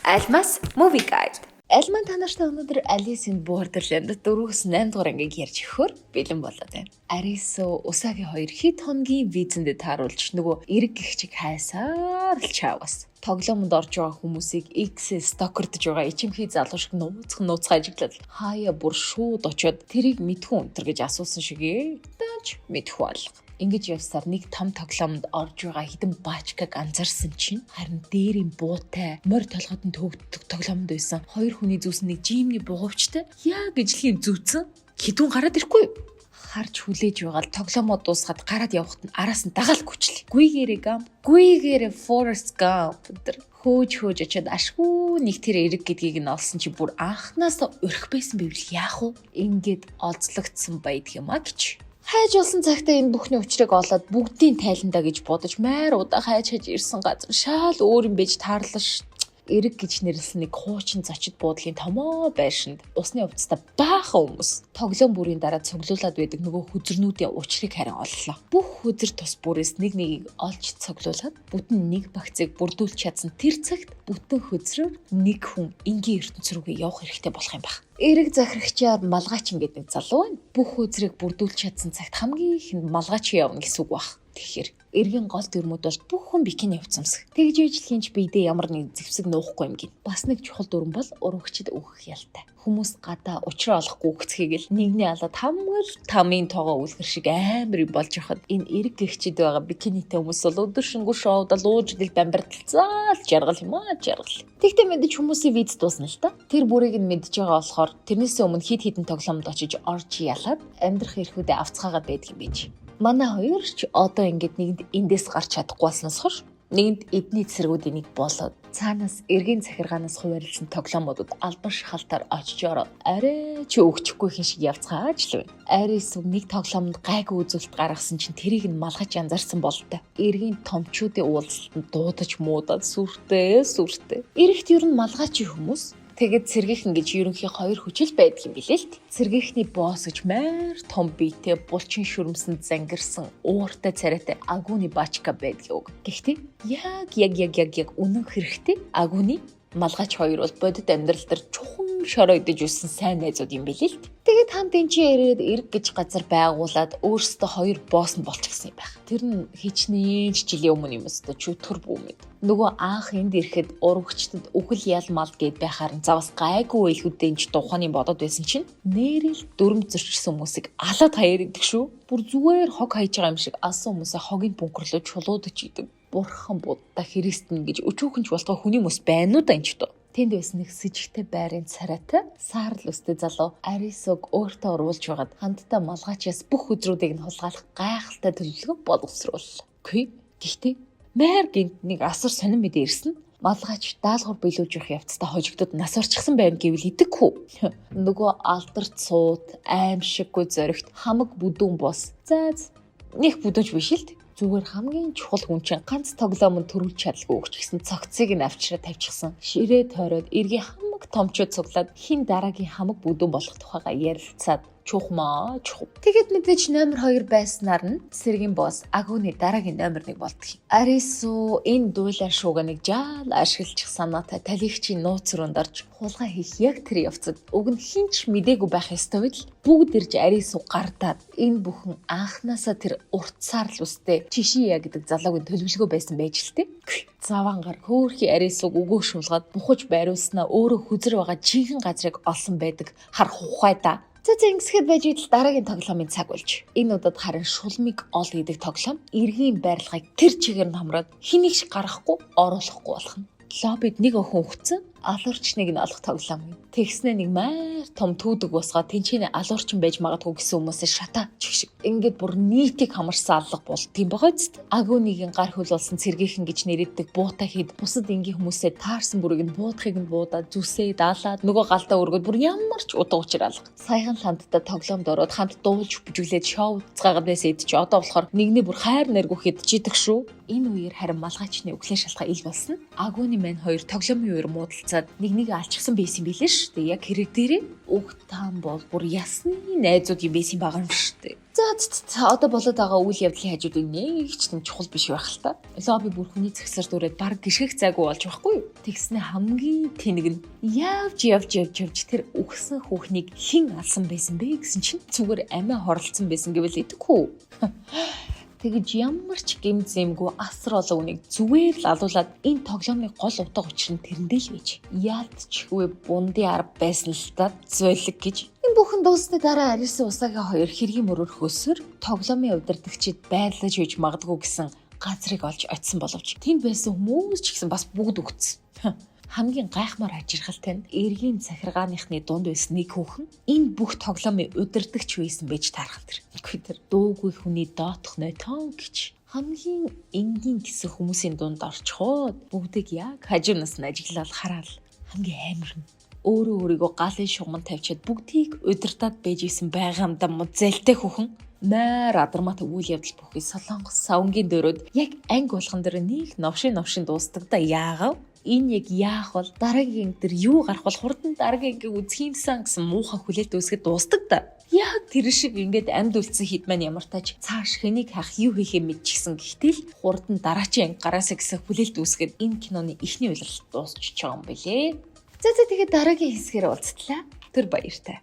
Almas Movie Guide. Альман танартай өнөөдөр Alice in Borderland 4-8 дугаар ангийг ярьж өгөхөөр бэлэн болоод байна. Арисо Усаги хоёр хэд хоногийн визэндээ тааруулж нөгөө эрэг гихчиг хайсаар л чаавас. Тоглоомонд орж байгаа хүмүүсийг X-ээр стокердж байгаа ичимхий залуу шиг нууцхан ажиглал хаяа бүр шууд очиод тэрийг мэдхүн өнтер гэж асуусан шигээ. Тааж мэдхүү алга. Ингэж явсаар нэг том тоглоомд орж байгаа хідэн баачкаг анзаарсан чинь харин дээрийн буутай морь толгойд төвөгддөг тоглоомд байсан хоёр хүний зүүсэн нэг жимний бугуйчтай яг ижлэгийн зүүцэн хідүүн гараад ирэхгүй. Харж хүлээж байгаа л тоглоомоо дуусгаад гараад явахад нь араас нь дагаал гүчлээ. Гүйгээрээ Forrest Gump өдр хөөж очиад ашгүй нэг тэр эрэг гэдгийг нь олсон чи бүр анханасаа өрх байсан байвал яах вэ? Ингээд олзлогдсон байдаг юм а гэж. Хайж болсон цагтаа энэ бүхний учрыг олоод бүгдийн тайландаа гэж бодож майр удаа хайж ирсэн газар шал өөр юм байж таарлаа ш. Эрэг гэж нэрлсэн нэг хуучин зочид буудлын томоо байшинд усны увцтай баахан хүмүүс тоглоом бүрийн дараа цуглуулад байдаг нөгөө хүзрнүүдийн учрыг харин оллоо. Бүх хүзэр тус бүрээс нэг нэгийг олж цуглуулад бүтэн нэг багцыг бүрдүүлж чадсан тэр цагт бүтэн хүзрээр нэг хүн энгийн ертөнц рүүгээ явах хэрэгтэй болох юм байна. Эрэг захирагчаар малгайчин гэдэг нэг залуу байна. Бүх хүзрийг бүрдүүлж чадсан цагт хамгийн ихэнд малгайч явна гэсэн үг баг. Тэгэхээр эргийн гол дүрмүүд бол бүх хүн бикини хувцамсах. Тэгж ижлэхийнч биедээ ямар нэг зэвсэг нуухгүй юм гин. Бас нэг чухал дүрм бол урагчид өгөх ялтай. Хүмүүс гадаа учраа олохгүй өгцгийг л нэгний алаад тамын тоогоо үлгэр шиг амар юм болж яхад энэ эрэг гихчид байгаа бикинитэй хүмүүс бол өдөр шингүү шоуд лууж идэл бамбарталцаал жаргал юм аа жаргал. Тэгтээ мэдээж хүмүүсийн виз дуусна л та. Тэр бүрийг нь мэдж байгаа болохоор тэрнээсээ өмнө хид хідэн тоглоомд очиж орж ялаад амьдрах эрхүүдээ авцгаагаад байдаг юм биш. Манай хоёр ч одоо ингээд нэгэнд эндээс гарч чадахгүй болсноос хойш нэгэнд эдний цэргүүдийн нэг болоод цаанаас эргийн захиргаанаас хуваарлсан тоглоомуудад албан шахалтаар очиж ороод арай ч өгчихгүй хин шиг явцгааж л байна. Арис нэг тоглоомд гайгүй үзүүлэлт гаргасан чинь тэрийг нь малгаж янзаарсан болтой. Эргийн томчуудын уулзалтанд дуудаж муудаад сүртэй. Эрэгт ер нь малгайч хүмүүс тэгээд цэргийнхэн гэж ерөнхий хоёр хүчил байдаг юм билээ л. Цэргийнхний босс гэж майр том биетэй булчин шүрмсэнд зангирсан ууртай царайтай агууны бачка байдаг. Гэхдээ яг үнэн хэрэгтэй агууны малгайч хоёр бол бодит амьдрал дээр чухам шороо идэж үссэн сайн найзууд юм билээ л. Тэгээд хамт энэ чи ирээд эрэг гэж газар байгуулад өөрсдөө хоёр босс нь болчихсон юм байх. Тэр нь хичнээн жилийн өмнө юм өстө чөтгөр бүүмэд. Нөгөө анх энд ирэхэд урагчдад үхэл ялмал гэд байхаар завс гайгүй илгүүдэн ч тухайн бодоод байсан чинь нэрэл дүрм зөрчсөн хүмүүсийг алаад хаяар идэг шүү. Бүр зүгээр хог хайж байгаа юм шиг алсан хүмүүсээ хогийн бункерлөө чулуудаж идэг. Бурхан Будда Христэн гэж өчүүхэн ч болтгой хүний мөс байна уу да энэ ч дөө. Тэнд байсан нэг сэжигтэй байрын царайтай саарл өстэй залуу Арисог өөртөө оруулж байгаад хамтдаа малгайчаас бүх өдрүүдийг нь хулгайлах гайхалтай төлөвлөгөө боловсрууллаа. Гэхдээ майр гинт нэг асар сонин мэдээ ирсэн. Малгайч даалгавар биелүүлж явах явцдаа хожигдод нас орчихсан байм гэвэл идэггүй. Нөгөө алдарт сууд, аимшиггүй зоригт хамаг бүдүүн бос. Нэг бүдүүнч биш л зүгээр хамгийн чухал хүн чинь ганц тоглоомд төрүүлж чадлагүй өгч гисэн цогцыг нь авчраа тавьчихсан. Ширээ тойроод эргийн хамаг томчууд цуглаад хин дараагийн хамаг бүдүүн болох тухайга ярилцаад чухмаа. Тэгэд мэдээж номер 2 байснаар нь цэргийн босс агууны дараагийн номер 1 болдгий. Арису энэ дуйлаар шууга нэг жаал ашиглчих санаатай талигчийн нууц руунд орж хулгай хийх яг тэр явцад уг нь хинч мдээгүй байх ёстой бил бүгд ирж Арису гардаад энэ бүхэн анханасаа тэр уртсаар л үстэй Чишия гэдэг залуугийн төлөвлөгөө байсан байж л тээ. Завангаар хөөхий Арисуг өгөө шуулгаад бухаж байруулснаа өөрөө хүзэр байгаа жинхэнэ газрыг олсон байдаг хар ухай да. Ингэсгэд байж идэл дараагийн тоглоомын цаг болж. Энэ удаад харин шулмыг ол гэдэг тоглоом эргийн байрлагыг тэр чигээр нь хамраад хэнийг ч гарахгүй оруулахгүй болох нь. Лоббид нэг охин өгцөн алуурчныг нь олох тоглоом юм. Тэгснэ нэг майр том түүдэг босгоо тэнчэнэ алуурчин байж магадгүй гэсэн хүмүүсээ шатаа чигшиг. Ингээд бүр нийтийг хамарсан алга бол тийм байгаа зү. Агууныгийн гар хөл болсон цэргийнхэн гэж нэрийдэг буутай хэд бусад энгийн хүмүүсээ таарсан бүрийг нь буудахыг нь буудаад зүсээ даалаад нөгөө галтаа өргөд бүр ямар ч утга учир алга. Саяхан хамтдаа тоглоомд ороод хамт дуулж бүжиглээд шоу уцгаагаад байсан эд чи одоо болохоор нэгний бүр хайр наргүйхэд жидэх шүү. Энэ үеэр харин малгайчны өглөө шалхаа ил болсон. Агууны мань хоёр тоглоомын үеэр муудалцаад нэг алчихсан байсан билээ шүү дээ. Яг хэрэг дээрээ үг таан бол бүр ясны найзууд юм байсан байгаа юм шүү дээ. За одоо болоод байгаа үйл явдлын хажуудыг нэг ч юм чухал биш байх л та. Лобби бүр хүний зэгсэр дүүрээд баг гიშгэх зайгүй болж байхгүй юу? Тэгснэ хамгийн тэнэг нь явж тэр үхсэн хүүхнийг хэн алсан байсан бэ гэсэн чинь зүгээр амиа хорлцсон байсан гэвэл идэхгүй. Тэгэж ямар ч гэмзэмгүй асар олон үнийг зүгээр л алуулаад энэ тоглоомын гол утга учир нь тэрэндээ л байж. Яалтчгүй бундын арга байсан л та зөөлөг гэж. Энэ бүхэн дуусны дараа Арисын усаагийн хоёр хэргийн мөрөөр хөсөр тоглоомын удирдагчид байрлаж үйж магадгүй гэсэн газрыг олж очисон боловч тэнд байсан хүмүүс ч гэсэн бас бүгд үгтсэн. Хамгийн гайхмаар ажиргалтай нь эргийн захиргааныхны дунд байсан нэг хүүхэн энэ бүх тоглоомын удирдагч байсан байж таархан тэр. Тэр дуугүй хүний доотх нойтон гэж хамгийн энгийн гэсэн хүмүүсийн дунд орчхоод бүгдийг яг хажуунаас нь ажиглал хараад хамгийн амар нь өөрөө өөрийгөө галын шугамд тавьчаад бүгдийг удирдаад байж исэн байгаамдаа музэлтэй хүүхэн маар адармат үйл явдал бүхий солонгос савнгийн дөрөөд яг анги болгон дээр нэг новшин дуустдаг да яагав. Энэ яг яах бол дараагийн дээр юу гарах бол хурдан дараагийн ингээ үзхиймсэн гэсэн муухай хүлээлт үүсгэд дуустдаг да. Яг тэр шиг ингээд амьд үлдсэн хэд маань ямар тач цааш хэнийг хаах юу хийхээ мэдчихсэн гэхдээ л хурдан дараачийн анги гараасаа гэсэн хүлээлт үүсгэд энэ киноны эхний уйлал дуусчих юм билээ. За тэгээд дараагийн хэсгээр уулзтлаа. Тэр баяртай.